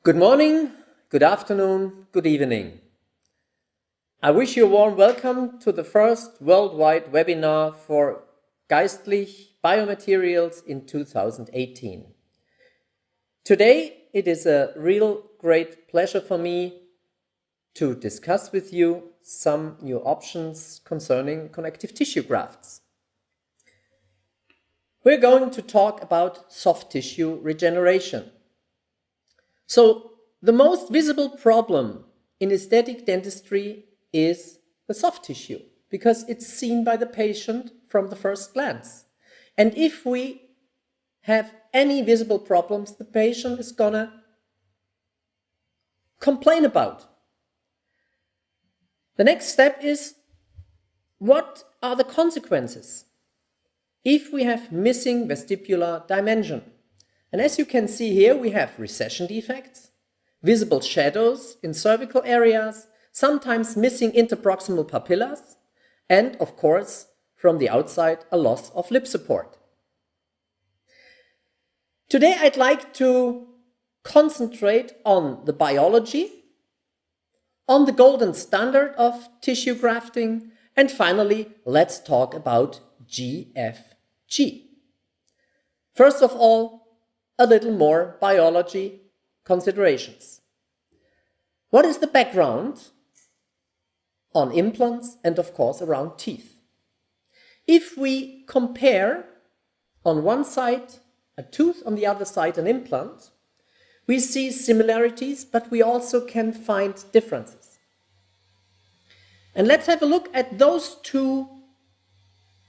Good morning, good afternoon, good evening. I wish you a warm welcome to the first worldwide webinar for Geistlich biomaterials in 2018. Today it is a real great pleasure for me to discuss with you some new options concerning connective tissue grafts. We're going to talk about soft tissue regeneration. So, the most visible problem in aesthetic dentistry is the soft tissue, because it's seen by the patient from the first glance. And if we have any visible problems, the patient is gonna complain about. The next step is, what are the consequences if we have missing vestibular dimension? And as you can see here, we have recession defects, visible shadows in cervical areas, sometimes missing interproximal papillas, and of course, from the outside, a loss of lip support. Today I'd like to concentrate on the biology, on the golden standard of tissue grafting, and finally, let's talk about GFG. First of all, a little more biology considerations. What is the background on implants and of course around teeth? If we compare on one side a tooth, on the other side an implant, we see similarities, but we also can find differences. And let's have a look at those two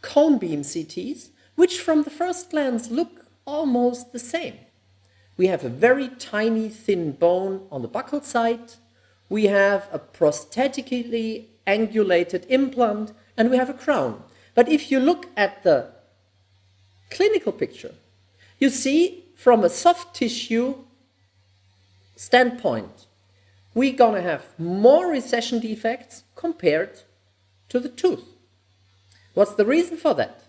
cone beam CTs, which from the first glance look almost the same. We have a very tiny thin bone on the buccal side, we have a prosthetically angulated implant, and we have a crown. But if you look at the clinical picture, you see from a soft tissue standpoint, we're gonna have more recession defects compared to the tooth. What's the reason for that?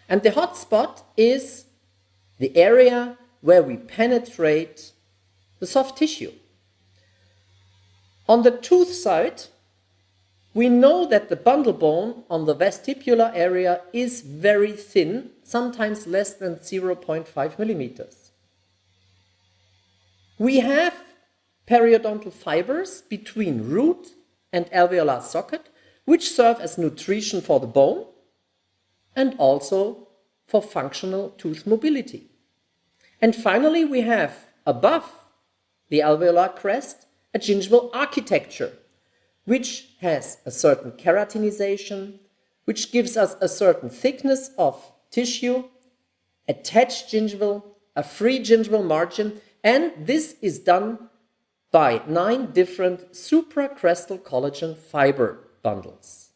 And the hot spot is the area where we penetrate the soft tissue. On the tooth side, we know that the bundle bone on the vestibular area is very thin, sometimes less than 0.5 millimeters. We have periodontal fibers between root and alveolar socket, which serve as nutrition for the bone and also for functional tooth mobility. And finally, we have above the alveolar crest a gingival architecture, which has a certain keratinization, which gives us a certain thickness of tissue, attached gingival, a free gingival margin, and this is done by 9 different supracrestal collagen fiber bundles.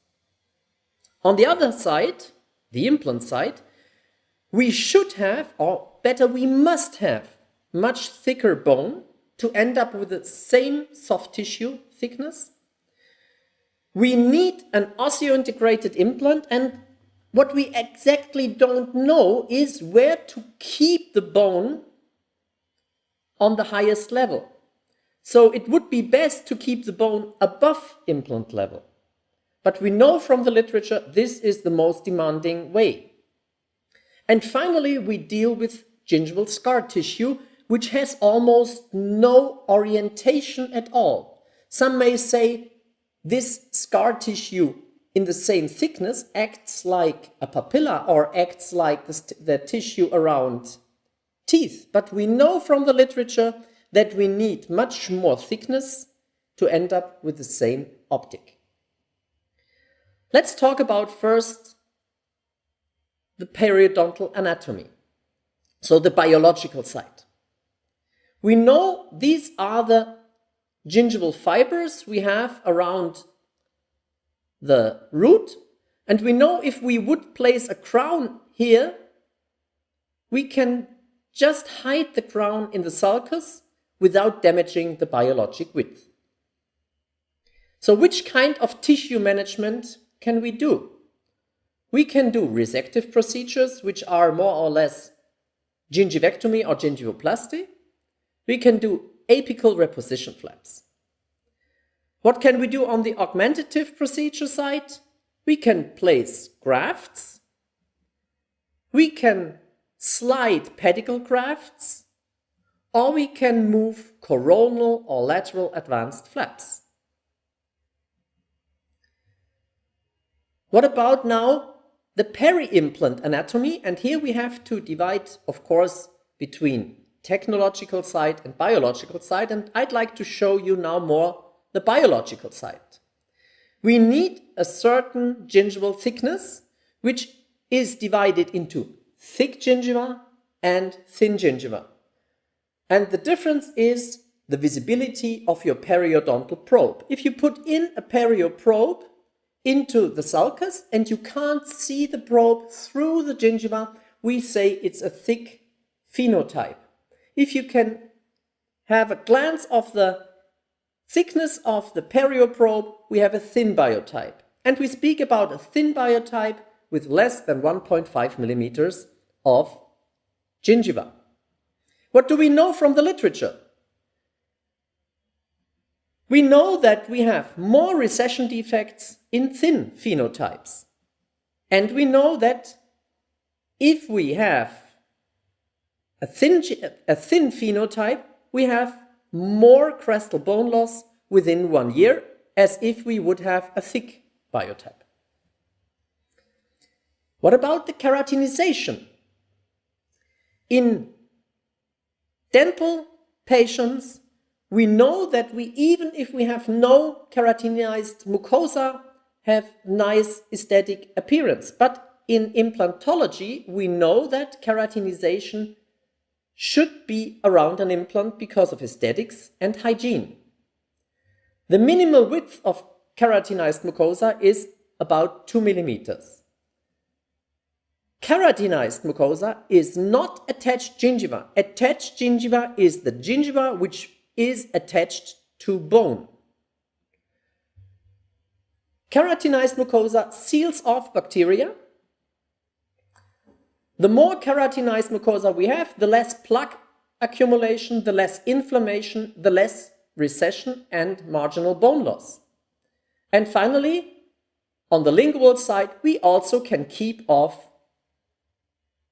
On the other side, the implant side, we should have, or better, we must have much thicker bone to end up with the same soft tissue thickness. We need an osseointegrated implant, and what we exactly don't know is where to keep the bone on the highest level. So it would be best to keep the bone above implant level. But we know from the literature this is the most demanding way. And finally, we deal with gingival scar tissue, which has almost no orientation at all. Some may say this scar tissue in the same thickness acts like a papilla or acts like the tissue around teeth. But we know from the literature that we need much more thickness to end up with the same optic. Let's talk about first the periodontal anatomy, so the biological side. We know these are the gingival fibers we have around the root, and we know if we would place a crown here, we can just hide the crown in the sulcus without damaging the biologic width. So which kind of tissue management can we do? We can do resective procedures, which are more or less gingivectomy or gingivoplasty. We can do apical reposition flaps. What can we do on the augmentative procedure side? We can place grafts. We can slide pedicle grafts, or we can move coronal or lateral advanced flaps. What about now the peri-implant anatomy? And here we have to divide, of course, between technological side and biological side, and I'd like to show you now more the biological side. We need a certain gingival thickness, which is divided into thick gingiva and thin gingiva. And the difference is the visibility of your periodontal probe. If you put in a perio probe into the sulcus and you can't see the probe through the gingiva, we say it's a thick phenotype. If you can have a glance of the thickness of the perio probe, we have a thin biotype. And we speak about a thin biotype with less than 1.5 millimeters of gingiva. What do we know from the literature? We know that we have more recession defects in thin phenotypes. And we know that if we have a thin phenotype, we have more crestal bone loss within 1 year as if we would have a thick biotype. What about the keratinization? In dental patients, we know that even if we have no keratinized mucosa, have nice aesthetic appearance. But in implantology, we know that keratinization should be around an implant because of aesthetics and hygiene. The minimal width of keratinized mucosa is about 2 millimeters. Keratinized mucosa is not attached gingiva. Attached gingiva is the gingiva which is attached to bone. Keratinized mucosa seals off bacteria. The more keratinized mucosa we have, the less plaque accumulation, the less inflammation, the less recession and marginal bone loss. And finally, on the lingual side, we also can keep off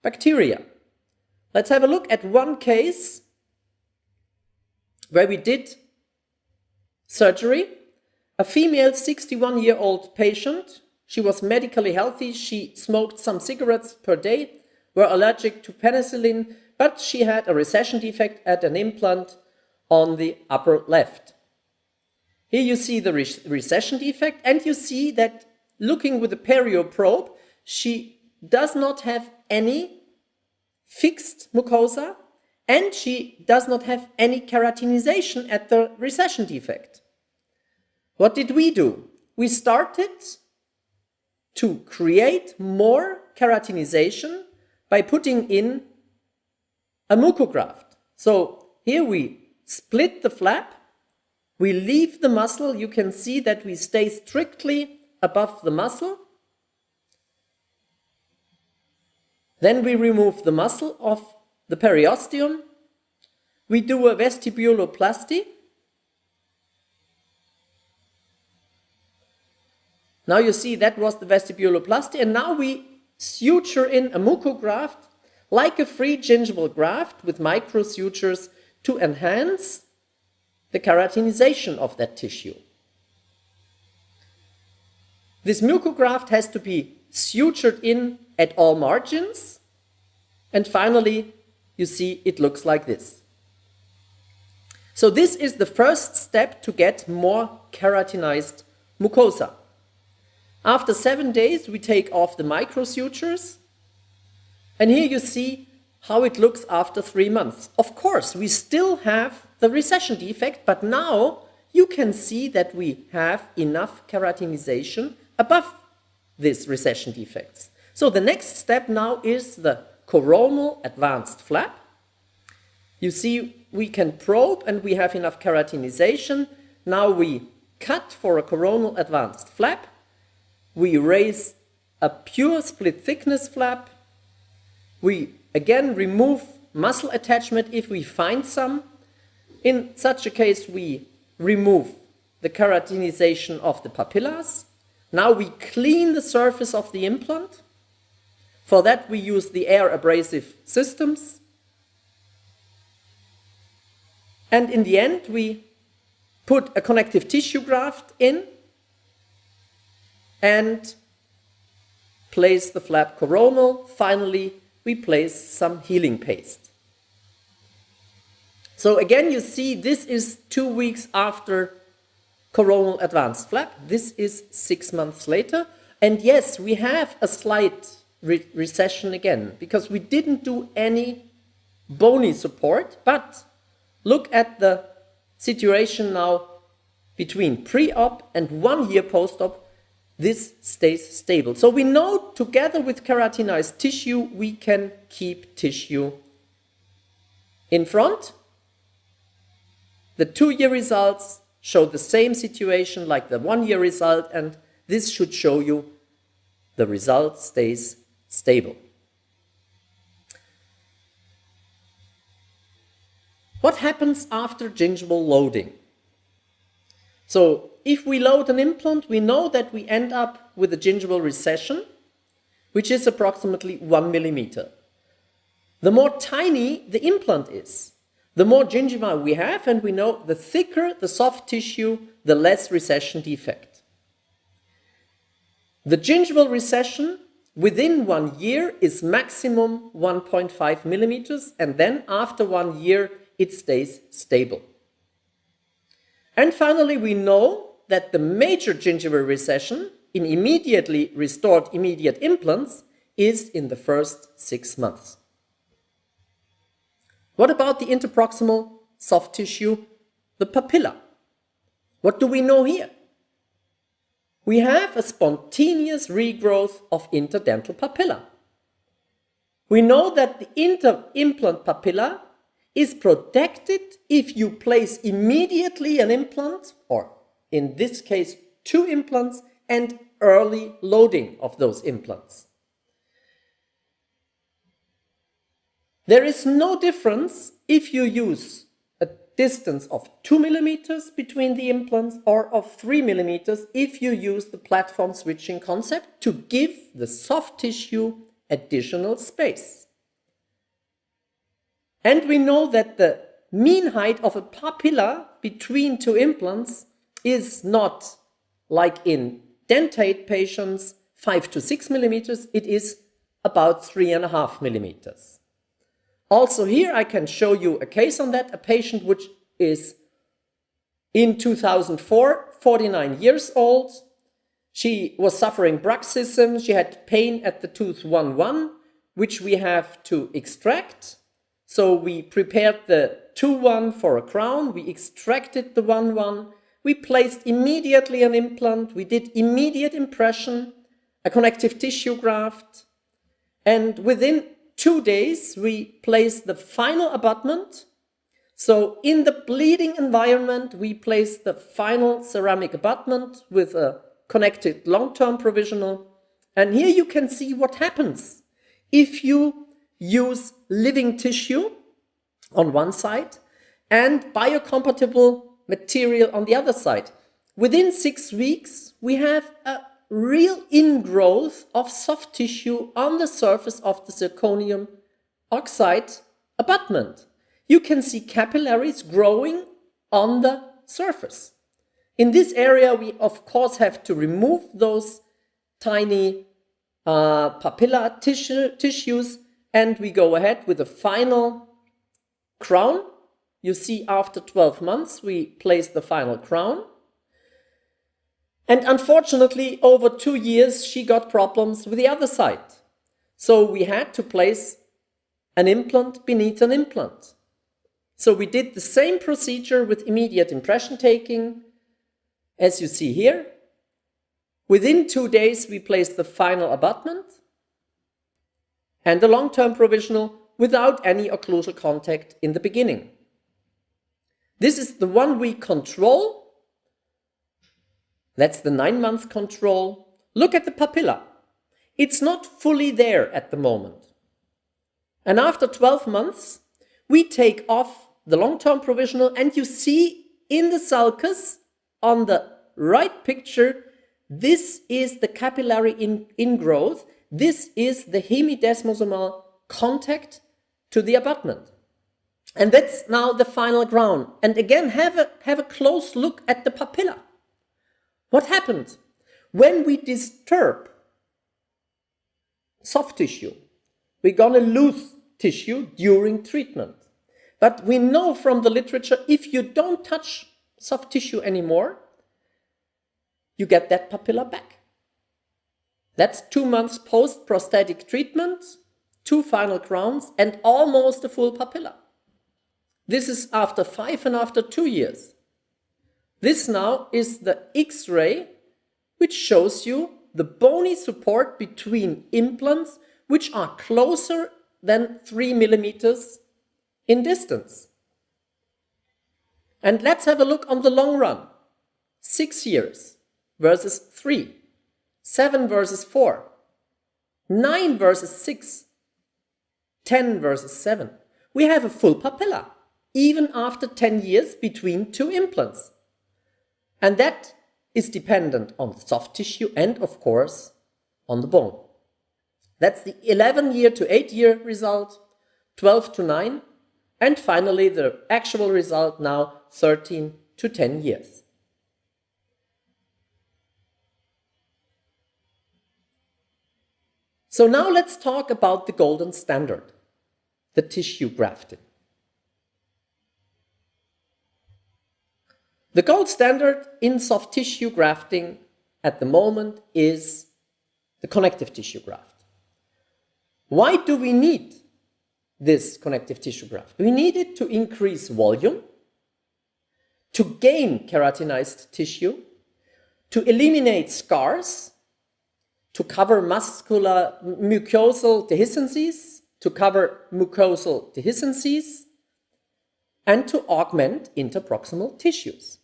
bacteria. Let's have a look at one case where we did surgery. A female 61-year-old patient. She was medically healthy. She smoked some cigarettes per day, were allergic to penicillin, but she had a recession defect at an implant on the upper left. Here you see the recession defect, and you see that looking with the perio probe, she does not have any fixed mucosa, and she does not have any keratinization at the recession defect. What did we do? We started to create more keratinization by putting in a Mucca Graft. So here we split the flap, we leave the muscle. You can see that we stay strictly above the muscle. Then we remove the muscle of the periosteum. We do a vestibuloplasty. Now you see that was the vestibuloplasty, and now we suture in a Mucca Graft like a free gingival graft with micro sutures to enhance the keratinization of that tissue. This Mucca Graft has to be sutured in at all margins, and finally you see it looks like this. So this is the first step to get more keratinized mucosa. After 7 days, we take off the microsutures, and here you see how it looks after 3 months. Of course, we still have the recession defect, but now you can see that we have enough keratinization above these recession defects. So the next step now is the coronal advanced flap. You see we can probe and we have enough keratinization. Now we cut for a coronal advanced flap. We raise a pure split thickness flap. We again remove muscle attachment if we find some. In such a case, we remove the keratinization of the papillas. Now we clean the surface of the implant. For that, we use the air abrasive systems. And in the end, we put a connective tissue graft in and place the flap coronal. Finally, we place some healing paste. So again, you see this is 2 weeks after coronal advanced flap. This is 6 months later. And yes, we have a slight recession again because we didn't do any bony support, but look at the situation now between pre-op and 1 year post-op. This stays stable. So we know together with keratinized tissue, we can keep tissue in front. The 2-year results show the same situation like the 1-year result, and this should show you the result stays stable. What happens after gingival loading? So if we load an implant, we know that we end up with a gingival recession, which is approximately 1 millimeter. The more tiny the implant is, the more gingiva we have, and we know the thicker the soft tissue, the less recession defect. The gingival recession within 1 year is maximum 1.5 millimeters, and then after 1 year it stays stable. And finally, we know that the major gingival recession in immediately restored immediate implants is in the first 6 months. What about the interproximal soft tissue, the papilla? What do we know here? We have a spontaneous regrowth of interdental papilla. We know that the inter-implant papilla is protected if you place immediately an implant, or in this case 2 implants, and early loading of those implants. There is no difference if you use a distance of 2 millimeters between the implants or of 3 millimeters if you use the platform switching concept to give the soft tissue additional space. And we know that the mean height of a papilla between 2 implants is not like in dentate patients 5 to 6 millimeters, it is about 3.5 millimeters. Also here I can show you a case on that, a patient which is in 2004, 49 years old. She was suffering bruxism, she had pain at the tooth 1-1, which we have to extract. So we prepared the 2-1 for a crown, we extracted the 1-1, we placed immediately an implant, we did immediate impression, a connective tissue graft, and within 2 days we placed the final abutment. So in the bleeding environment we placed the final ceramic abutment with a connected long-term provisional. And here you can see what happens if you use living tissue on one side and biocompatible material on the other side. Within 6 weeks, we have a real ingrowth of soft tissue on the surface of the zirconium oxide abutment. You can see capillaries growing on the surface. In this area, we of course have to remove those tiny papilla tissues, and we go ahead with the final crown. You see, after 12 months, we place the final crown. And unfortunately, over 2 years, she got problems with the other side. So we had to place an implant beneath an implant. So we did the same procedure with immediate impression taking, as you see here. Within 2 days, we placed the final abutment and the long-term provisional without any occlusal contact in the beginning. This is the 1-week control. That's the 9-month control. Look at the papilla. It's not fully there at the moment. And after 12 months, we take off the long-term provisional, and you see in the sulcus on the right picture, this is the capillary ingrowth. This is the hemidesmosomal contact to the abutment. And that's now the final ground. And again, have a close look at the papilla. What happened? When we disturb soft tissue, we're going to lose tissue during treatment. But we know from the literature, if you don't touch soft tissue anymore, you get that papilla back. That's 2 months post-prosthetic treatment, 2 final crowns, and almost a full papilla. This is after 5 and after 2 years. This now is the X-ray, which shows you the bony support between implants, which are closer than 3 millimeters in distance. And let's have a look on the long run. 6 years versus 3, 7 versus 4, 9 versus 6, 10 versus 7. We have a full papilla, even after 10 years between 2 implants. And that is dependent on soft tissue and, of course, on the bone. That's the 11-year to 8-year result, 12 to 9, and finally the actual result now 13 to 10 years. So now let's talk about the golden standard, the tissue grafting. The gold standard in soft tissue grafting at the moment is the connective tissue graft. Why do we need this connective tissue graft? We need it to increase volume, to gain keratinized tissue, to eliminate scars, to cover mucosal dehiscencies, and to augment interproximal tissues.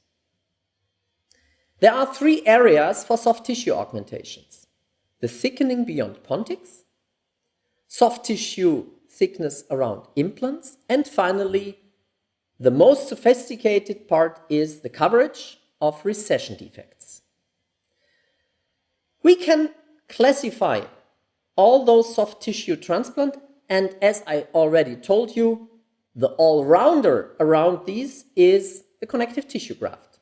There are 3 areas for soft tissue augmentations: the thickening beyond pontics, soft tissue thickness around implants, and finally, the most sophisticated part is the coverage of recession defects. We can classify all those soft tissue transplant, and as I already told you, the all-rounder around these is the connective tissue graft.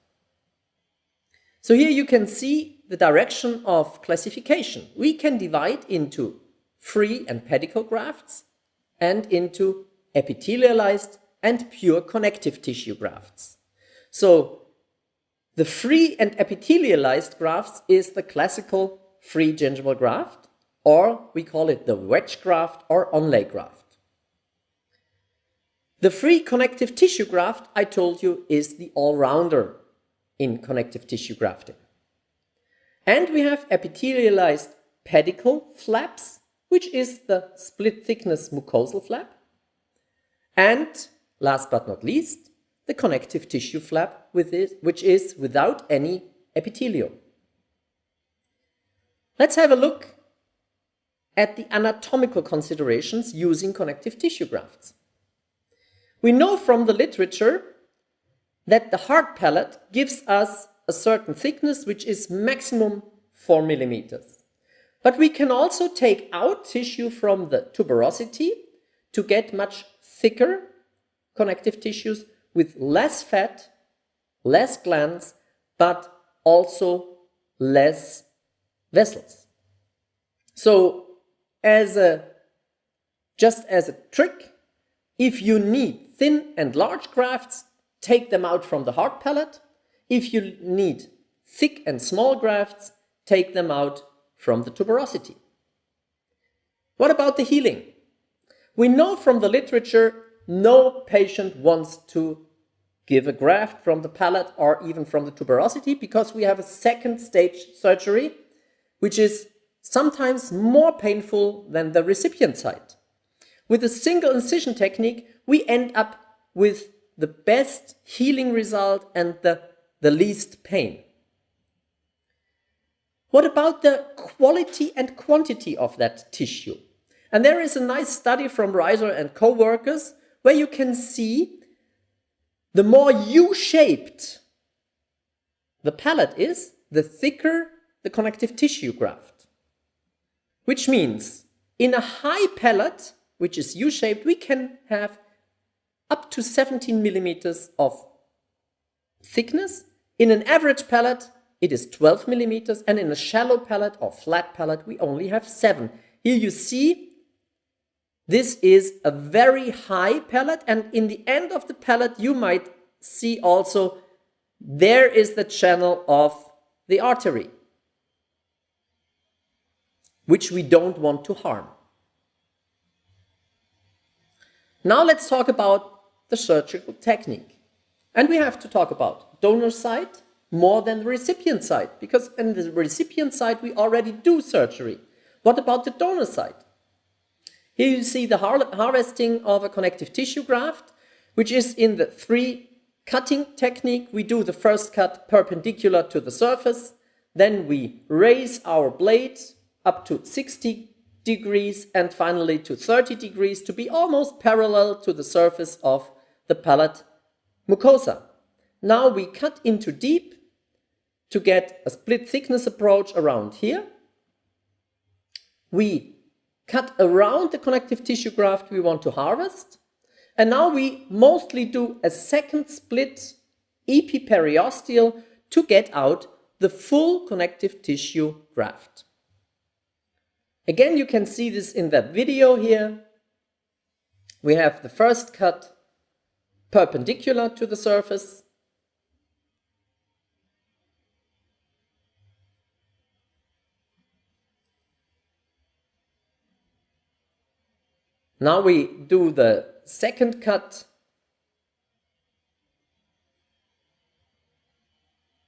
So here you can see the direction of classification. We can divide into free and pedicle grafts and into epithelialized and pure connective tissue grafts. So the free and epithelialized grafts is the classical free gingival graft, or we call it the wedge graft or onlay graft. The free connective tissue graft, I told you, is the all-rounder in connective tissue grafting. And we have epithelialized pedicle flaps, which is the split thickness mucosal flap. And last but not least, the connective tissue flap, which is without any epithelium. Let's have a look at the anatomical considerations using connective tissue grafts. We know from the literature that the hard palate gives us a certain thickness, which is maximum 4 millimeters. But we can also take out tissue from the tuberosity to get much thicker connective tissues with less fat, less glands, but also less vessels. So just as a trick, if you need thin and large grafts, take them out from the hard palate. If you need thick and small grafts, take them out from the tuberosity. What about the healing? We know from the literature no patient wants to give a graft from the palate or even from the tuberosity because we have a second stage surgery, which is sometimes more painful than the recipient side. With a single incision technique, we end up with the best healing result and the least pain. What about the quality and quantity of that tissue? And there is a nice study from Reiser and co-workers where you can see The more U-shaped the palate is, the thicker the connective tissue graft. Which means in a high palate, which is U-shaped, we can have up to 17 millimeters of thickness. In an average palate, it is 12 millimeters, and in a shallow palate or flat palate, we only have 7. Here you see, this is a very high palate, and in the end of the palate, you might see also there is the channel of the artery, which we don't want to harm. Now let's talk about the surgical technique. And we have to talk about donor side more than the recipient side, because in the recipient side we already do surgery. What about the donor side? Here you see the harvesting of a connective tissue graft, which is in the 3 cutting technique. We do the first cut perpendicular to the surface, then we raise our blade up to 60 degrees and finally to 30 degrees to be almost parallel to the surface of the palate mucosa. Now we cut into deep to get a split thickness approach around here. We cut around the connective tissue graft we want to harvest. And now we mostly do a second split epiperiosteal to get out the full connective tissue graft. Again, you can see this in that video here. We have the first cut perpendicular to the surface. Now we do the second cut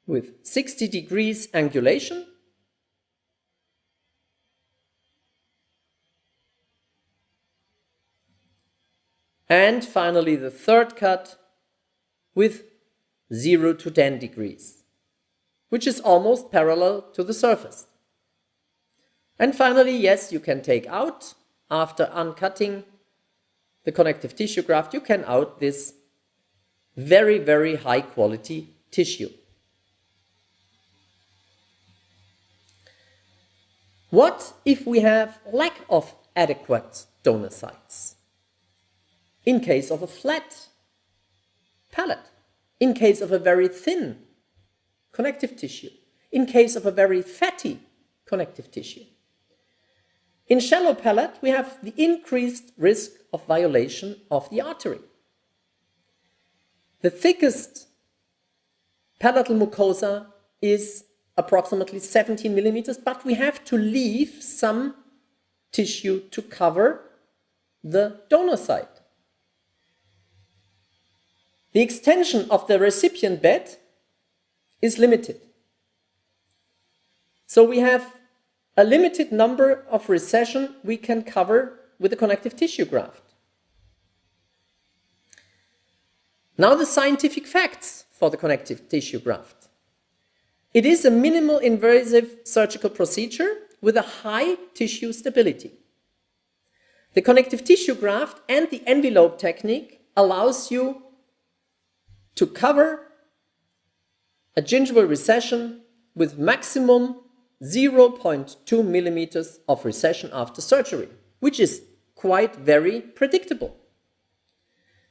with 60 degrees angulation. And finally the third cut with 0 to 10 degrees, which is almost parallel to the surface. And finally, yes, you can take out, after uncutting the connective tissue graft, you can out this very, very high quality tissue. What if we have lack of adequate donor sites? In case of a flat palate, in case of a very thin connective tissue, in case of a very fatty connective tissue. In shallow palate, we have the increased risk of violation of the artery. The thickest palatal mucosa is approximately 17 millimeters, but we have to leave some tissue to cover the donor site. The extension of the recipient bed is limited. So we have a limited number of recession we can cover with a connective tissue graft. Now the scientific facts for the connective tissue graft. It is a minimal invasive surgical procedure with a high tissue stability. The connective tissue graft and the envelope technique allows you to cover a gingival recession with maximum 0.2 millimeters of recession after surgery, which is quite very predictable.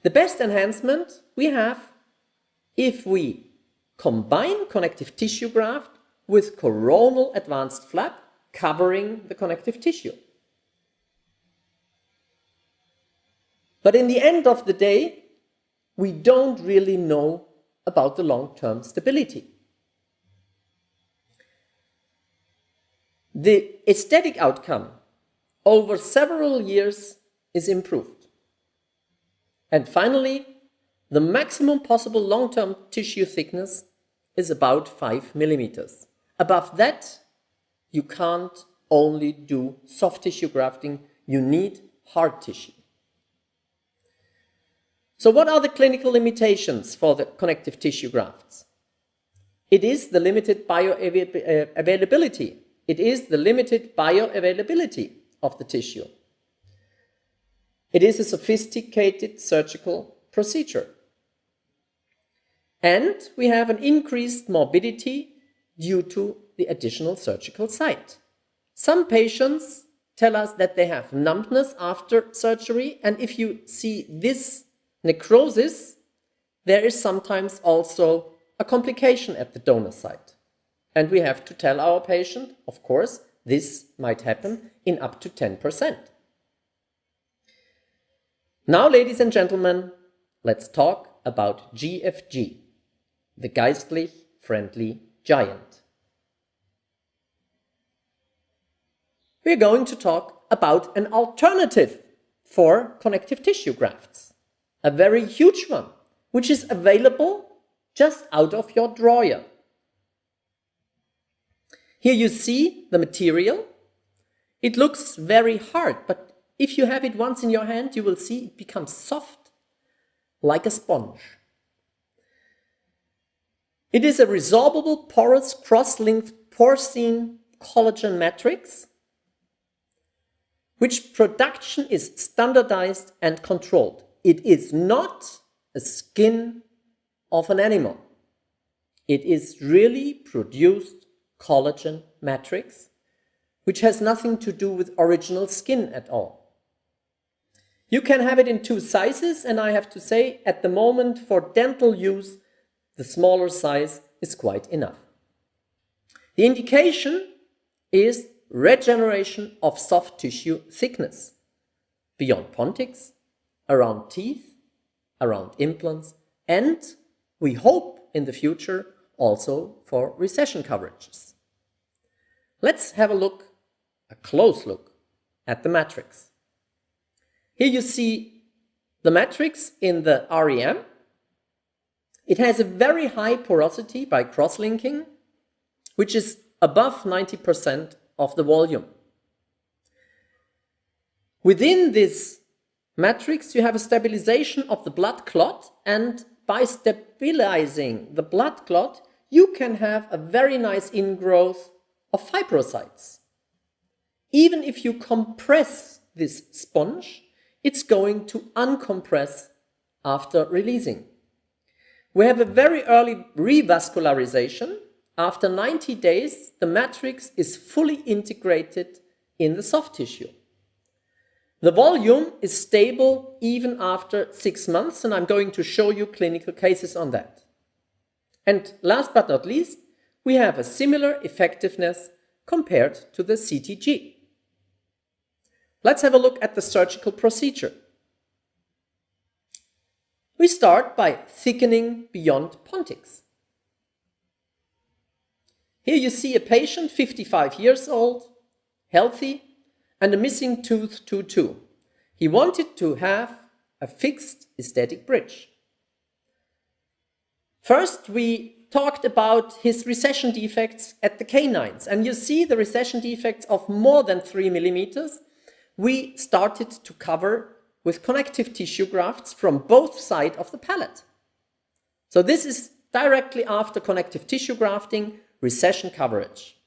The best enhancement we have if we combine connective tissue graft with coronal advanced flap covering the connective tissue. But in the end of the day, we don't really know about the long-term stability. The aesthetic outcome over several years is improved. And finally, the maximum possible long-term tissue thickness is about 5 millimeters. Above that, you can't only do soft tissue grafting, you need hard tissue. So what are the clinical limitations for the connective tissue grafts? It is the limited bioavailability. It is the limited bioavailability of the tissue. It is a sophisticated surgical procedure. And we have an increased morbidity due to the additional surgical site. Some patients tell us that they have numbness after surgery, and if you see this necrosis, there is sometimes also a complication at the donor site. And we have to tell our patient, of course, this might happen in up to 10%. Now, ladies and gentlemen, let's talk about GFG, the Geistlich friendly giant. We're going to talk about an alternative for connective tissue grafts, a very huge one, which is available just out of your drawer. Here you see the material. It looks very hard, but if you have it once in your hand, you will see it becomes soft, like a sponge. It is a resorbable, porous, cross-linked porcine collagen matrix, which production is standardized and controlled. It is not a skin of an animal. It is really produced collagen matrix, which has nothing to do with original skin at all. You can have it in 2 sizes, and I have to say, at the moment for dental use, the smaller size is quite enough. The indication is regeneration of soft tissue thickness beyond pontics, around teeth, around implants, and we hope in the future also for recession coverages. Let's have a close look at the matrix. Here you see the matrix in the REM. It has a very high porosity by cross-linking, which is above 90% of the volume. Within this matrix, you have a stabilization of the blood clot, and by stabilizing the blood clot, you can have a very nice ingrowth of fibrocytes. Even if you compress this sponge, it's going to uncompress after releasing. We have a very early revascularization. After 90 days, the matrix is fully integrated in the soft tissue. The volume is stable even after 6 months, and I'm going to show you clinical cases on that. And last but not least, we have a similar effectiveness compared to the CTG. Let's have a look at the surgical procedure. We start by thickening beyond pontics. Here you see a patient, 55 years old, healthy, and a missing tooth 2-2. He wanted to have a fixed aesthetic bridge. First, we talked about his recession defects at the canines, and you see the recession defects of more than 3 millimeters. We started to cover with connective tissue grafts from both sides of the palate. So this is directly after connective tissue grafting, recession coverage.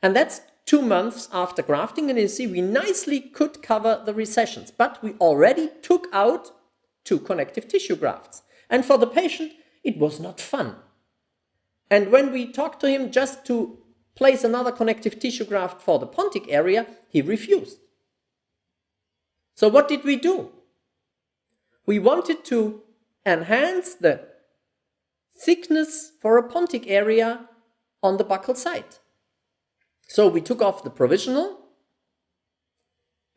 And that's 2 months after grafting, and you see we nicely could cover the recessions, but we already took out 2 connective tissue grafts. And for the patient, it was not fun. And when we talked to him just to place another connective tissue graft for the pontic area, he refused. So what did we do? We wanted to enhance the thickness for a pontic area on the buccal side. So we took off the provisional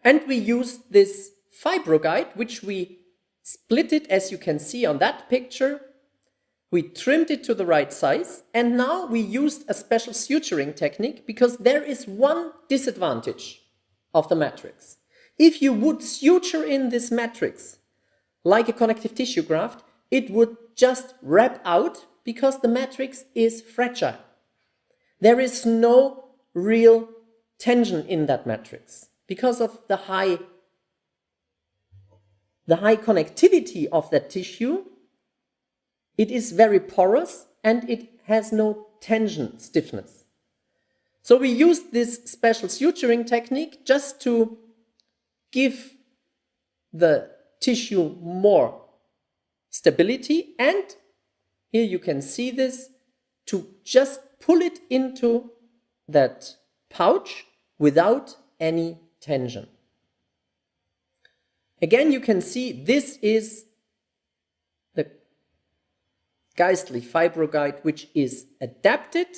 and we used this fibroguide, which we split it, as you can see on that picture. We trimmed it to the right size, and now we used a special suturing technique because there is one disadvantage of the matrix. If you would suture in this matrix like a connective tissue graft, it would just wrap out because the matrix is fragile. There is no real tension in that matrix because of the high connectivity of that tissue. It is very porous and it has no tension stiffness. So we used this special suturing technique just to give the tissue more stability and Here you can see this, to just pull it into that pouch without any tension. Again, you can see this is the Geistlich fibroguide, which is adapted.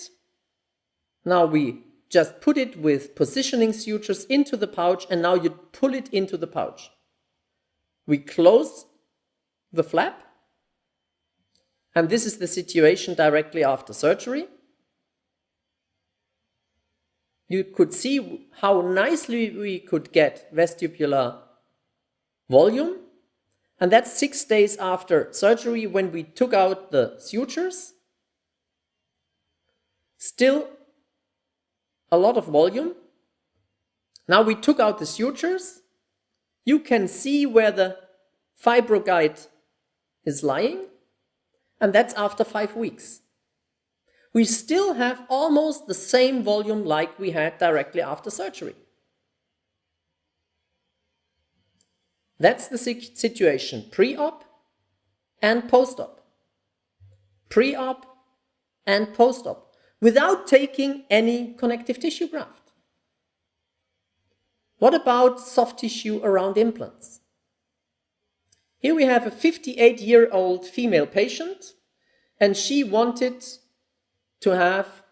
Now we just put it with positioning sutures into the pouch, and now you pull it into the pouch. We close the flap, and this is the situation directly after surgery. You could see how nicely we could get vestibular volume, and that's 6 days after surgery when we took out the sutures. Still a lot of volume. Now we took out the sutures. You can see where the fibroguide is lying, and that's after 5 weeks. We still have almost the same volume like we had directly after surgery. That's the situation pre-op and post-op. Pre-op and post-op, without taking any connective tissue graft. What about soft tissue around implants? Here we have a 58-year-old female patient, and she wanted to have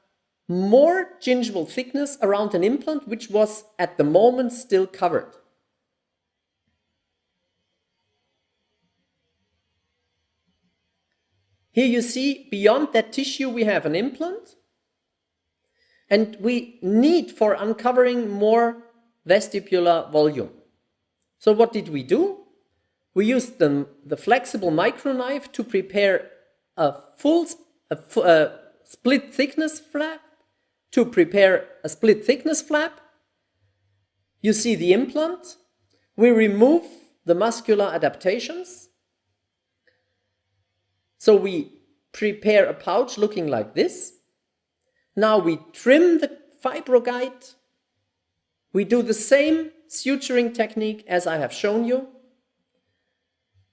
more gingival thickness around an implant which was at the moment still covered. Here you see beyond that tissue we have an implant, and we need for uncovering more vestibular volume. So what did we do? We used the flexible microknife to prepare a split thickness flap, You see the implant. We remove the muscular adaptations. So we prepare a pouch looking like this. Now we trim the fibroguide. We do the same suturing technique as I have shown you.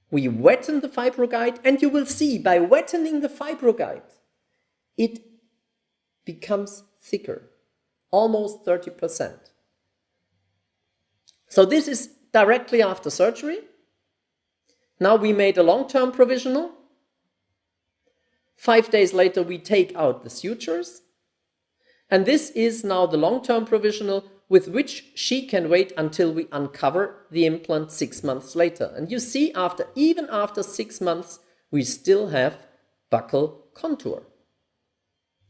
We wetten the fibroguide, and you will see by wettening the fibroguide, it becomes thicker, almost 30%. So this is directly after surgery. Now we made a long-term provisional. 5 days later we take out the sutures. And this is now the long-term provisional with which she can wait until we uncover the implant 6 months later. And you see, even after 6 months, we still have buccal contour.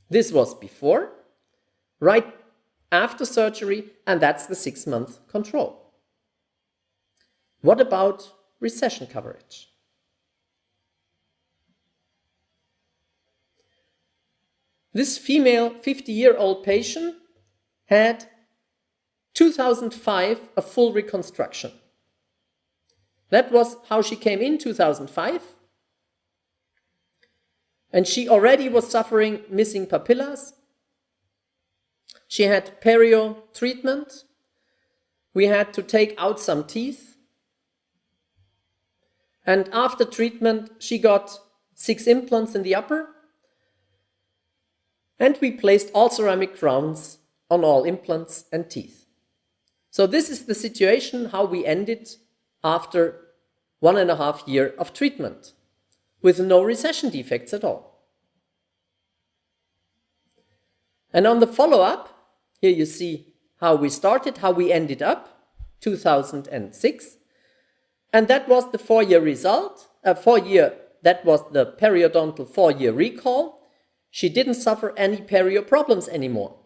This was before, right after surgery, and that's the 6-month control. What about recession coverage? This female 50-year-old patient had 2005 a full reconstruction. That was how she came in 2005. And she already was suffering missing papillas. She had perio treatment. We had to take out some teeth. And after treatment, she got 6 implants in the upper. And we placed all ceramic crowns on all implants and teeth. So this is the situation how we ended after 1.5 years of treatment, with no recession defects at all. And on the follow-up, here you see how we started, how we ended up, 2006. And that was the 4-year result, that was the periodontal 4-year recall. She didn't suffer any perio problems anymore.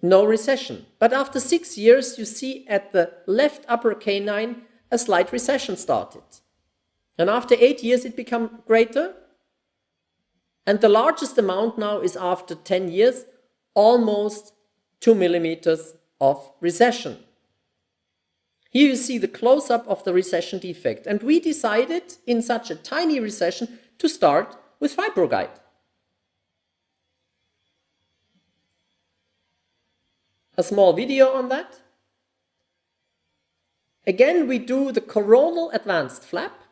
No recession. But after 6 years, you see at the left upper canine, a slight recession started. And after 8 years, it became greater. And the largest amount now is after 10 years, almost 2 millimeters of recession. Here you see the close-up of the recession defect. And we decided in such a tiny recession to start with fibroguide. A small video on that. Again, we do the coronal advanced flap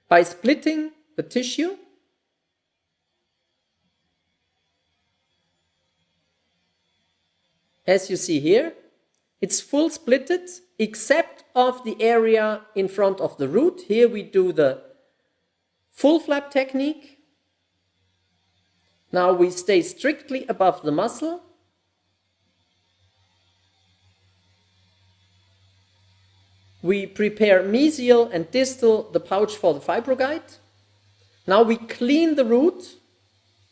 by splitting the tissue. As you see here, it's full splitted except of the area in front of the root. Here we do the full flap technique. Now we stay strictly above the muscle. We prepare mesial and distal the pouch for the fibroguide. Now we clean the root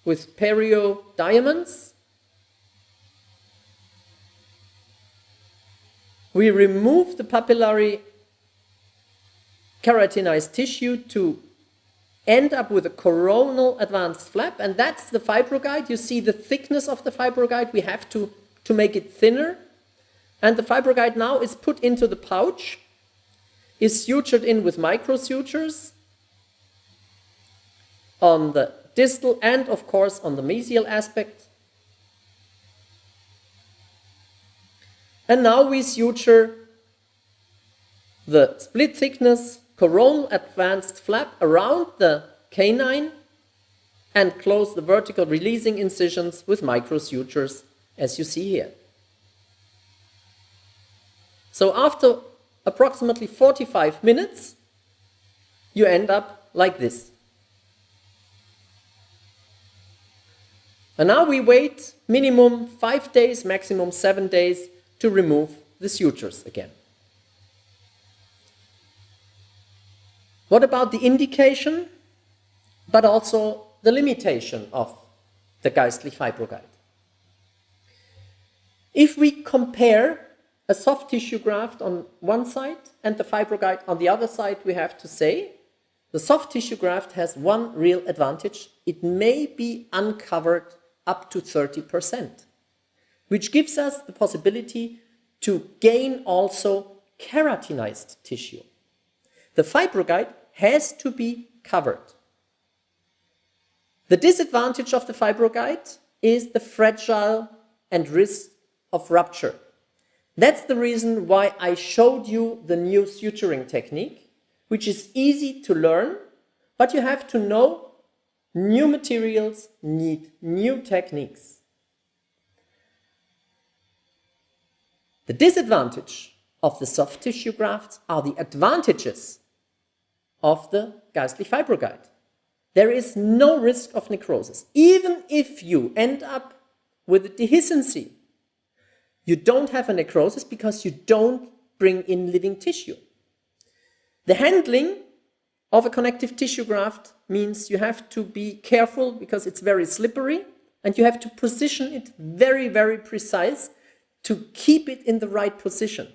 with perio diamonds. We remove the papillary keratinized tissue to end up with a coronal advanced flap, and that's the fibroguide. You see the thickness of the fibroguide. We have to make it thinner. And the fibroguide now is put into the pouch, is sutured in with micro sutures on the distal and of course on the mesial aspect. And now we suture the split thickness coronal advanced flap around the canine and close the vertical releasing incisions with micro sutures as you see here. So after approximately 45 minutes, you end up like this. And now we wait minimum 5 days, maximum 7 days to remove the sutures again. What about the indication, but also the limitation of the Geistlich fibroguide? If we compare a soft tissue graft on one side and the fibroguide on the other side, we have to say the soft tissue graft has one real advantage. It may be uncovered up to 30%, which gives us the possibility to gain also keratinized tissue. The fibroguide has to be covered. The disadvantage of the fibroguide is the fragile and risk of rupture. That's the reason why I showed you the new suturing technique, which is easy to learn, but you have to know new materials need new techniques. The disadvantage of the soft tissue grafts are the advantages of the Geistlich fibroguide. There is no risk of necrosis. Even if you end up with a dehiscency, you don't have a necrosis because you don't bring in living tissue. The handling of a connective tissue graft means you have to be careful because it's very slippery and you have to position it very, very precise to keep it in the right position.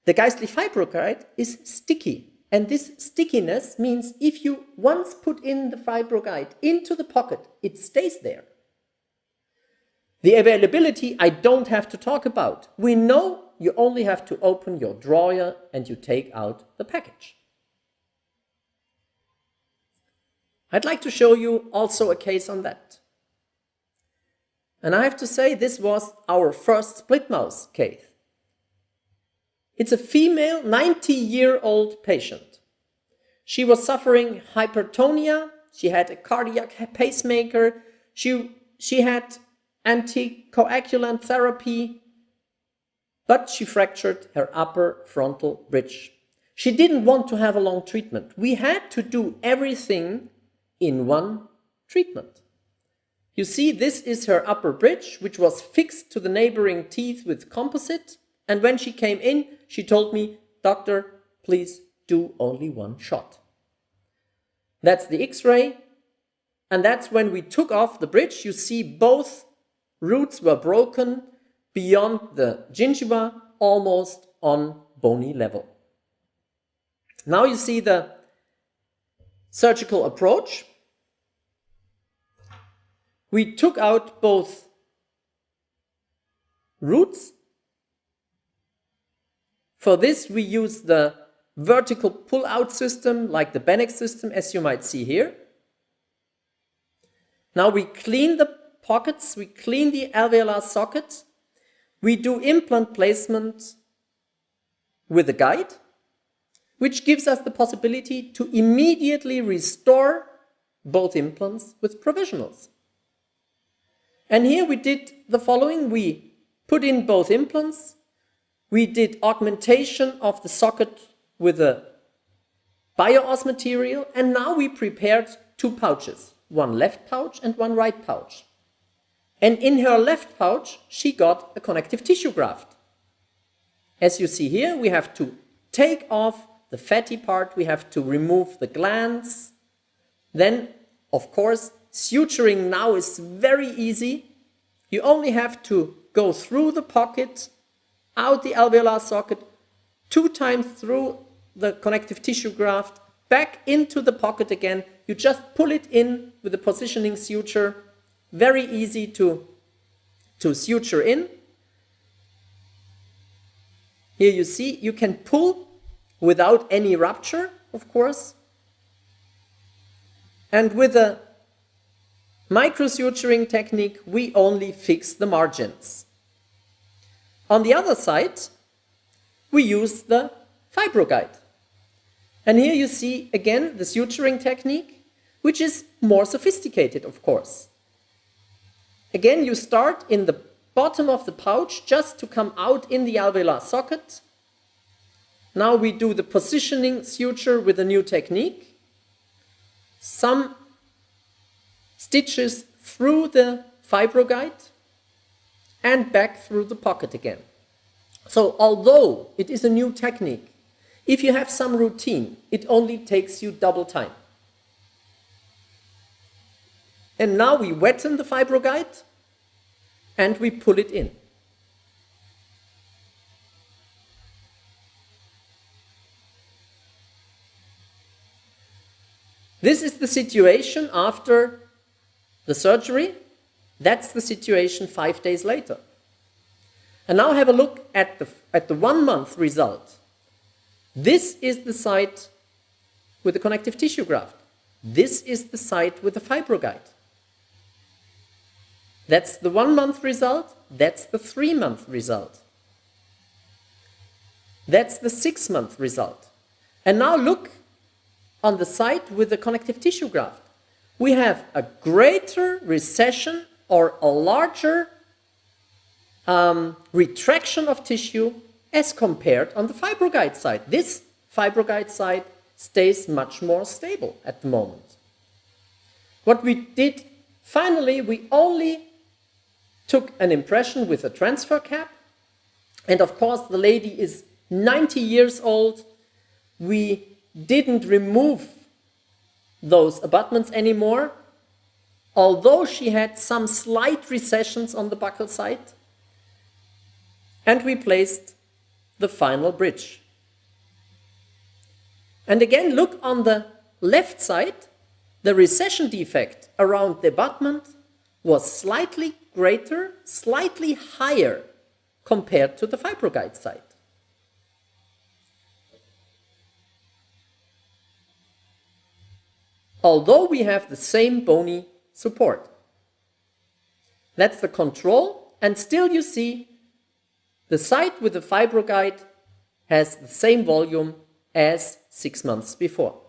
The Geistlich fibroguide is sticky, and this stickiness means if you once put in the fibroguide into the pocket, it stays there. The availability I don't have to talk about. We know you only have to open your drawer and you take out the package. I'd like to show you also a case on that. And I have to say this was our first split mouth case. It's a female 90-year-old patient. She was suffering hypertonia. She had a cardiac pacemaker. She had anticoagulant therapy, but she fractured her upper frontal bridge. She didn't want to have a long treatment. We had to do everything in one treatment. You see, this is her upper bridge, which was fixed to the neighboring teeth with composite. And when she came in, she told me, "Doctor, please do only one shot." That's the X-ray. And that's when we took off the bridge. You see both roots were broken beyond the gingiva, almost on bony level. Now you see the surgical approach. We took out both roots. For this, we use the vertical pull-out system, like the Beschnidt system, as you might see here. Now we clean the pockets, we clean the alveolar socket, we do implant placement with a guide, which gives us the possibility to immediately restore both implants with provisionals. And here we did the following. We put in both implants. We did augmentation of the socket with a bio-os material, and now we prepared two pouches, one left pouch and one right pouch. And in her left pouch, she got a connective tissue graft. As you see here, we have to take off the fatty part, we have to remove the glands. Then, of course, suturing now is very easy. You only have to go through the pocket, out the alveolar socket, 2 times through the connective tissue graft, back into the pocket again. You just pull it in with a positioning suture. Very easy to suture in. Here you see, you can pull without any rupture, of course. And with a microsuturing technique, we only fix the margins. On the other side, we use the fibroguide. And here you see again the suturing technique, which is more sophisticated, of course. Again, you start in the bottom of the pouch just to come out in the alveolar socket. Now we do the positioning suture with a new technique. Some stitches through the fibroguide and back through the pocket again. So although it is a new technique, if you have some routine, it only takes you double time. And now we wetten the fibroguide and we pull it in. This is the situation after the surgery. That's the situation 5 days later. And now have a look at the 1 month result. This is the site with the connective tissue graft. This is the site with the fibroguide. That's the 1 month result. That's the 3 month result. That's the 6 month result. And now look on the site with the connective tissue graft. We have a greater recession or a larger retraction of tissue as compared on the fibroguide side. This fibroguide side stays much more stable at the moment. What we did finally, we only took an impression with a transfer cap, and of course the lady is 90 years old. We didn't remove those abutments anymore, although she had some slight recessions on the buccal side, and we placed the final bridge. And again, look on the left side, the recession defect around the abutment was slightly greater, slightly higher compared to the fibroguide side. Although we have the same bony support. That's the control, and still you see the site with the fibroguide has the same volume as 6 months before.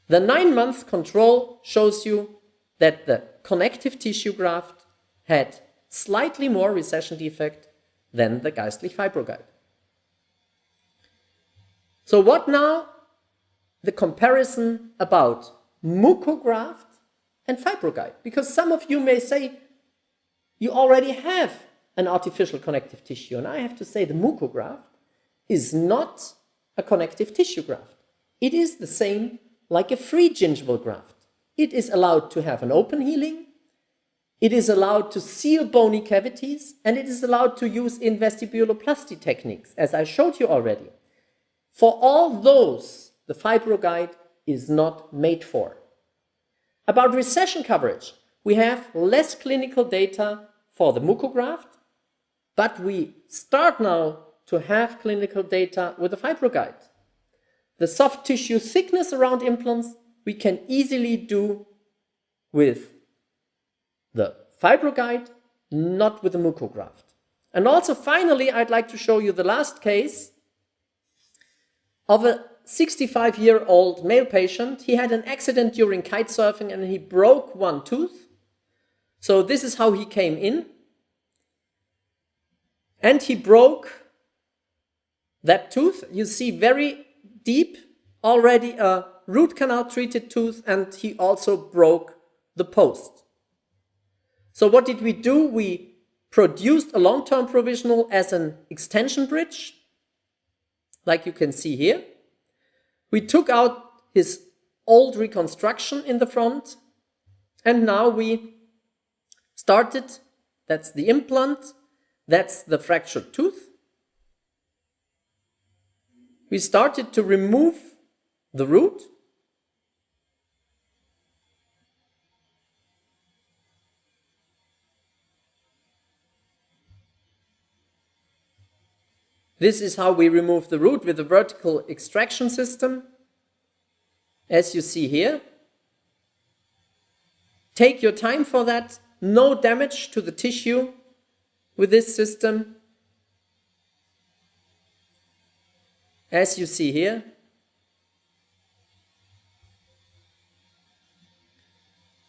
The 9-month control shows you that the connective tissue graft had slightly more recession defect than the Geistlich fibroguide. So what now? The comparison about Mucca Graft and fibroguide. Because some of you may say, you already have an artificial connective tissue. And I have to say the Mucca Graft is not a connective tissue graft. It is the same like a free gingival graft. It is allowed to have an open healing. It is allowed to seal bony cavities. And it is allowed to use in vestibuloplasty techniques, as I showed you already. For all those, the fibroguide is not made for. About recession coverage, we have less clinical data for the Mucca Graft, but we start now to have clinical data with the fibroguide. The soft tissue thickness around implants we can easily do with the fibroguide, not with the Mucca Graft. And also finally, I'd like to show you the last case of a 65-year-old male patient. He had an accident during kite surfing and he broke one tooth. So this is how he came in. And he broke that tooth. You see very deep, already a root canal treated tooth, and he also broke the post. So what did we do? We produced a long-term provisional as an extension bridge, like you can see here. We took out his old reconstruction in the front, and now we started, that's the implant, that's the fractured tooth. We started to remove the root. This is how we remove the root with a vertical extraction system, as you see here. Take your time for that. No damage to the tissue with this system, as you see here.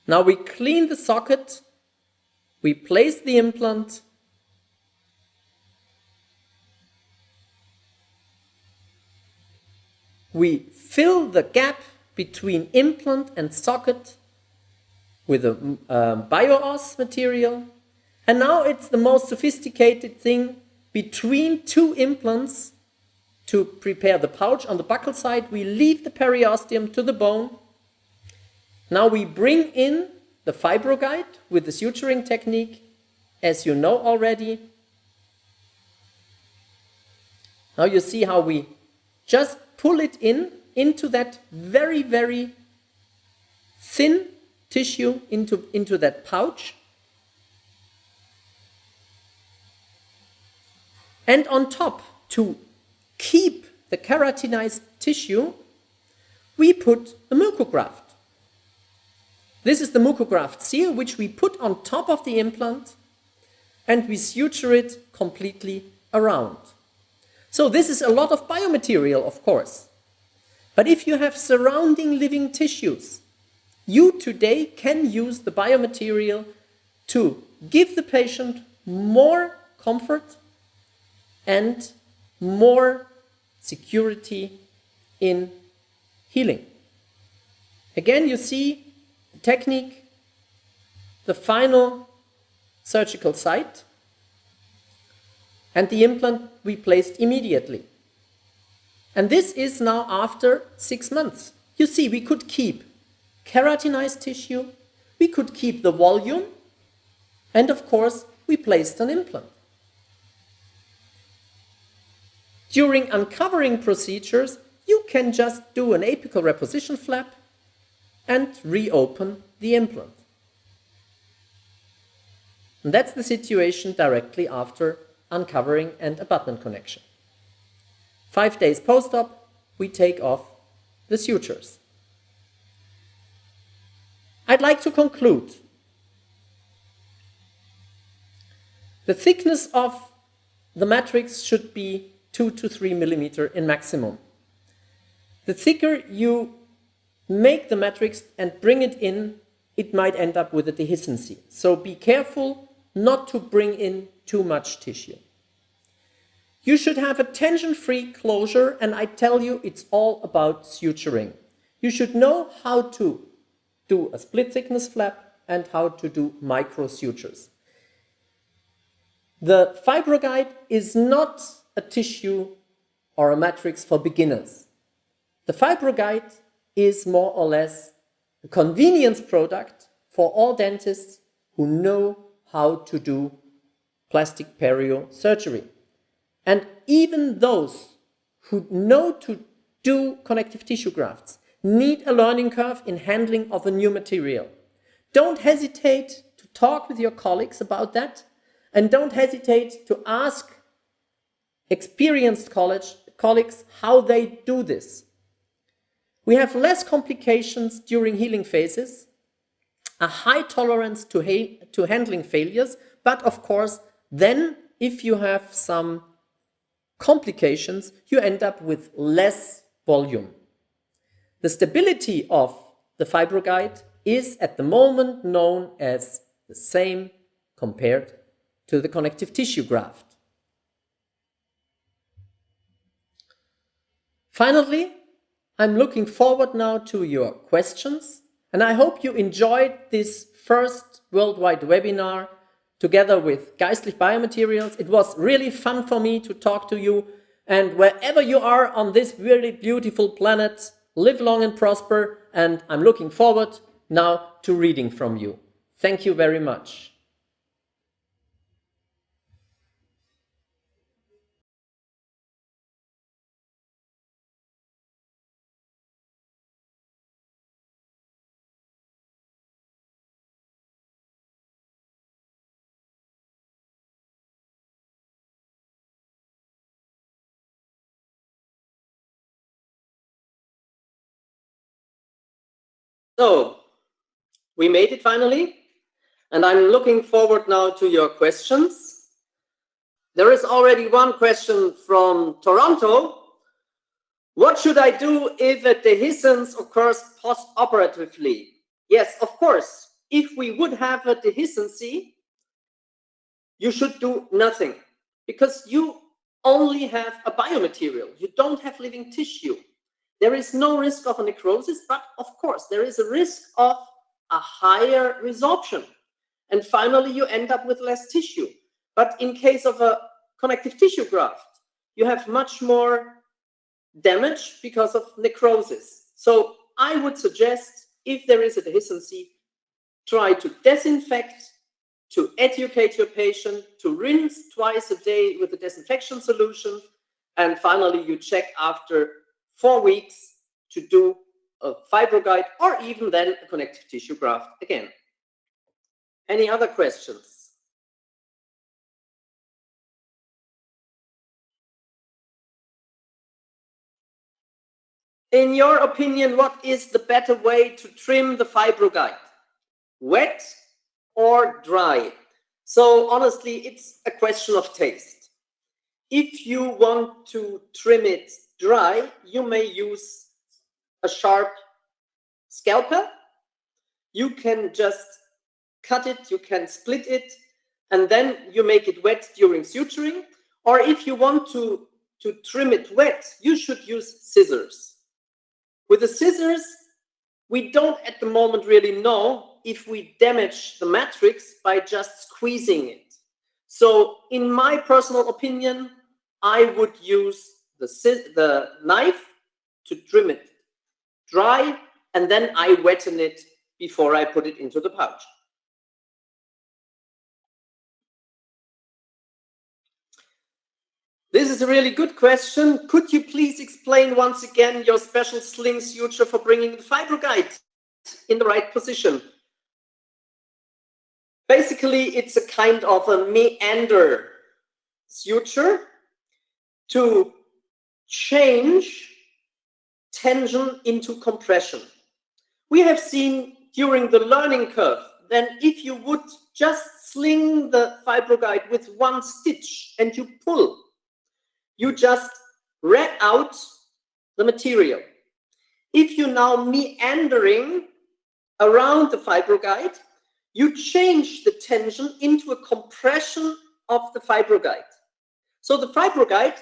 Now we clean the socket, we place the implant, we fill the gap between implant and socket with a bio-os material. And now it's the most sophisticated thing. Between two implants, to prepare the pouch on the buccal side, we leave the periosteum to the bone. Now we bring in the fibroguide with the suturing technique, as you know already. Now you see how we just pull it into that very, very thin tissue, into that pouch. And on top, to keep the keratinized tissue, we put a Mucca Graft. This is the Mucca Graft seal, which we put on top of the implant, and we suture it completely around. So this is a lot of biomaterial, of course. But if you have surrounding living tissues, you today can use the biomaterial to give the patient more comfort and more security in healing. Again, you see the technique, the final surgical site, and the implant we placed immediately. And this is now after 6 months. You see, we could keep keratinized tissue, we could keep the volume, and of course, we placed an implant. During uncovering procedures, you can just do an apical reposition flap and reopen the implant. And that's the situation directly after uncovering and abutment connection. 5 days post-op, we take off the sutures. I'd like to conclude. The thickness of the matrix should be 2 to 3 millimeter in maximum. The thicker you make the matrix and bring it in, it might end up with a dehiscency. So be careful not to bring in too much tissue. You should have a tension-free closure, and I tell you, it's all about suturing. You should know how to do a split thickness flap and how to do micro sutures. The fibroguide is not a tissue or a matrix for beginners. The fibroguide is more or less a convenience product for all dentists who know how to do plastic perio surgery. And even those who know to do connective tissue grafts need a learning curve in handling of a new material. Don't hesitate to talk with your colleagues about that, and don't hesitate to ask experienced colleagues how they do this. We have less complications during healing phases, a high tolerance to handling failures, but of course, then if you have some complications, you end up with less volume. The stability of the fibroguide is at the moment known as the same compared to the connective tissue graft. Finally, I'm looking forward now to your questions, and I hope you enjoyed this first worldwide webinar together with Geistlich Biomaterials. It was really fun for me to talk to you, and wherever you are on this really beautiful planet, live long and prosper, and I'm looking forward now to reading from you. Thank you very much. So, we made it finally, and I'm looking forward now to your questions. There is already one question from Toronto. What should I do if a dehiscence occurs post-operatively? Yes, of course. If we would have a dehiscency, you should do nothing because you only have a biomaterial. You don't have living tissue. There is no risk of a necrosis, but of course, there is a risk of a higher resorption. And finally, you end up with less tissue. But in case of a connective tissue graft, you have much more damage because of necrosis. So I would suggest, if there is a dehiscency, try to disinfect, to educate your patient, to rinse twice a day with a disinfection solution, and finally you check after 4 weeks to do a fibroguide or even then a connective tissue graft again. Any other questions? In your opinion, what is the better way to trim the fibroguide? Wet or dry? So honestly, it's a question of taste. If you want to trim it dry, you may use a sharp scalpel. You can just cut it, you can split it, and then you make it wet during suturing. Or if you want to trim it wet, you should use scissors. With the scissors, we don't at the moment really know if we damage the matrix by just squeezing it. So in my personal opinion, I would use the knife to trim it dry, and then I wetten it before I put it into the pouch. This is a really good question. Could you please explain once again your special sling suture for bringing the fibroguide in the right position? Basically, it's a kind of a meander suture to change tension into compression. We have seen during the learning curve, then if you would just sling the fibroguide with one stitch and you pull, you just read out the material. If you now meandering around the fibroguide, you change the tension into a compression of the fibroguide. So the fibroguide,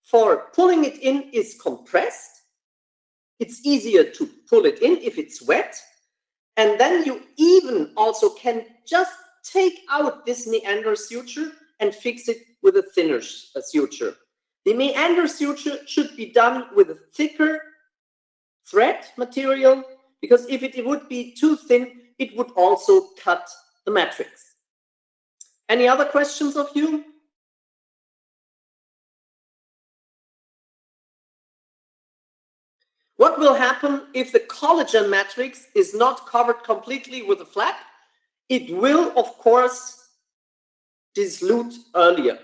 for pulling it in, is compressed. It's easier to pull it in if it's wet. And then you even also can just take out this meander suture and fix it with a thinner suture. The meander suture should be done with a thicker thread material, because if it would be too thin, it would also cut the matrix. Any other questions of you? What will happen if the collagen matrix is not covered completely with a flap? It will, of course, dislute earlier.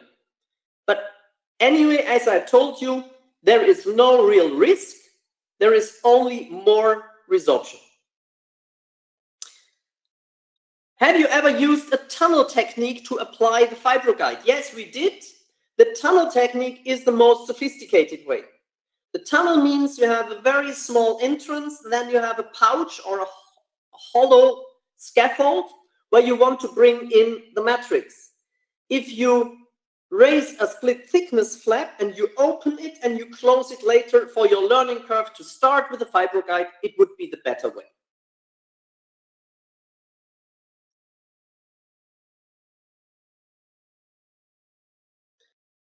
But anyway, as I told you, there is no real risk. There is only more resorption. Have you ever used a tunnel technique to apply the fibroguide? Yes, we did. The tunnel technique is the most sophisticated way. The tunnel means you have a very small entrance, then you have a pouch or a hollow scaffold where you want to bring in the matrix. If you raise a split thickness flap and you open it and you close it later for your learning curve to start with a fibro guide, it would be the better way.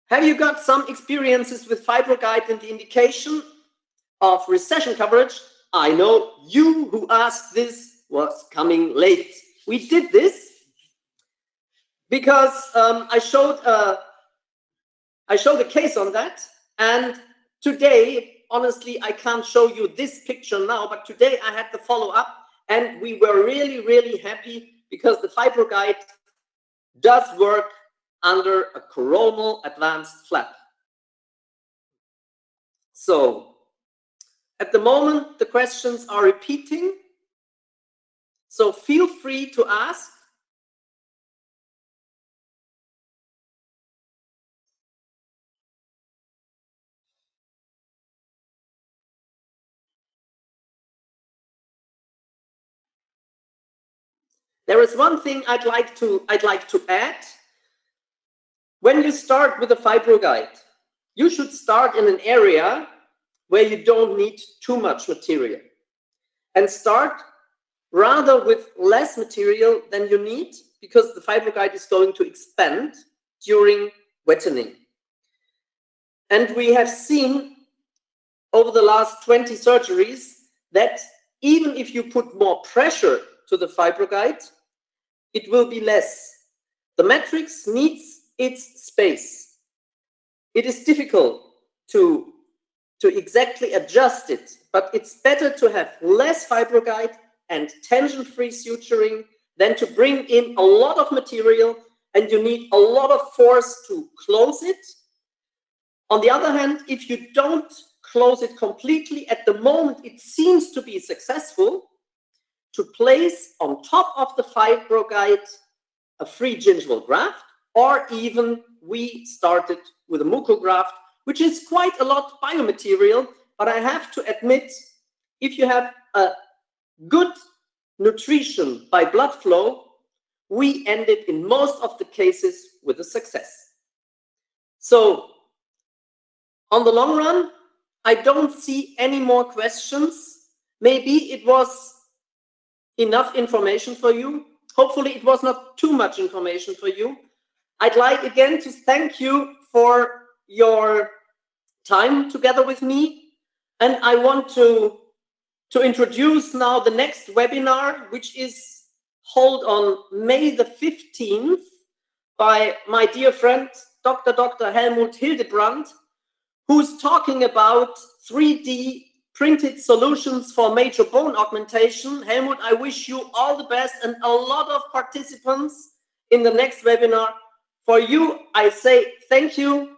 Have you got some experiences with fibro guide and the indication of recession coverage? I know you who asked this was coming late. We did this because I showed a case on that, and today, honestly, I can't show you this picture now, but today I had the follow-up, and we were really, really happy because the fibro guide does work under a coronal advanced flap. So at the moment, the questions are repeating, so feel free to ask. There is one thing I'd like to add. When you start with a fibro guide, you should start in an area where you don't need too much material, and start rather with less material than you need, because the fibro guide is going to expand during wettening. And we have seen over the last 20 surgeries that even if you put more pressure to the fibro guide, it will be less. The matrix needs its space. It is difficult to exactly adjust it, but it's better to have less fibro guide and tension-free suturing than to bring in a lot of material and you need a lot of force to close it. On the other hand, if you don't close it completely at the moment it seems to be successful, to place on top of the fibro guide a free gingival graft, or even we started with a Mucca Graft, which is quite a lot biomaterial, but I have to admit, if you have a good nutrition by blood flow, we ended in most of the cases with a success. So on the long run, I don't see any more questions. Maybe it was enough information for you. Hopefully it was not too much information for you. I'd like again to thank you for your time together with me. And I want to introduce now the next webinar, which is held on May the 15th by my dear friend, Dr. Helmut Hildebrand, who's talking about 3D printed solutions for major bone augmentation. Helmut, I wish you all the best and a lot of participants in the next webinar. For you, I say thank you.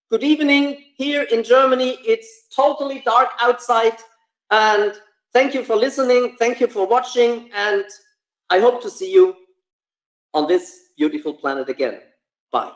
Good evening. Here in Germany, it's totally dark outside. And thank you for listening. Thank you for watching. And I hope to see you on this beautiful planet again. Bye.